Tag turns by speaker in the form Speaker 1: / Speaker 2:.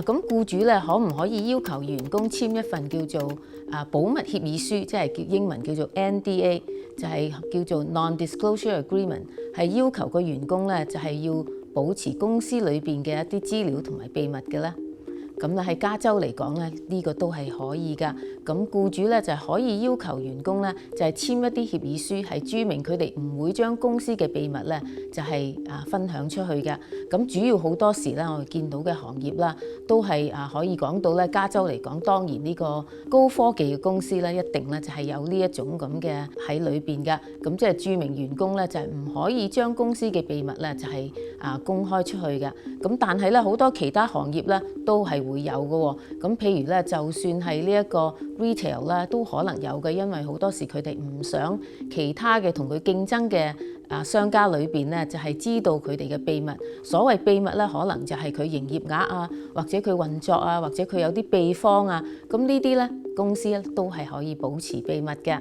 Speaker 1: 咁僱主咧可唔可以要求員工簽一份叫做保密協議書，即係英文叫做 NDA， 就係叫做 Non-Disclosure Agreement， 係要求個員工咧就係要保持公司裏邊嘅一啲資料同埋秘密嘅咧。咁咧喺加州嚟講咧，呢個都係可以㗎。咁僱主咧就可以要求員工咧就係簽一啲協議書，係註明佢哋唔會將公司嘅秘密咧就係分享出去嘅。咁主要好多時咧，我哋見到嘅行業啦，都係可以講到咧，加州嚟講，當然呢個高科技嘅公司咧，一定咧就係有呢一種咁嘅喺裏邊㗎。咁即係註明員工咧就係唔可以將公司嘅秘密咧就係公開出去嘅。咁但係咧好多其他行業咧都係會有嘅喎。咁譬如咧，就算係呢一個 retail 啦，都可能有嘅，因為好多時佢哋唔想其他嘅同佢競爭嘅商家裏邊咧，就係知道佢哋嘅秘密。所謂秘密咧，可能就係佢營業額啊，或者佢運作啊，或者佢有啲秘方啊。咁呢啲咧，公司咧都係可以保持秘密嘅。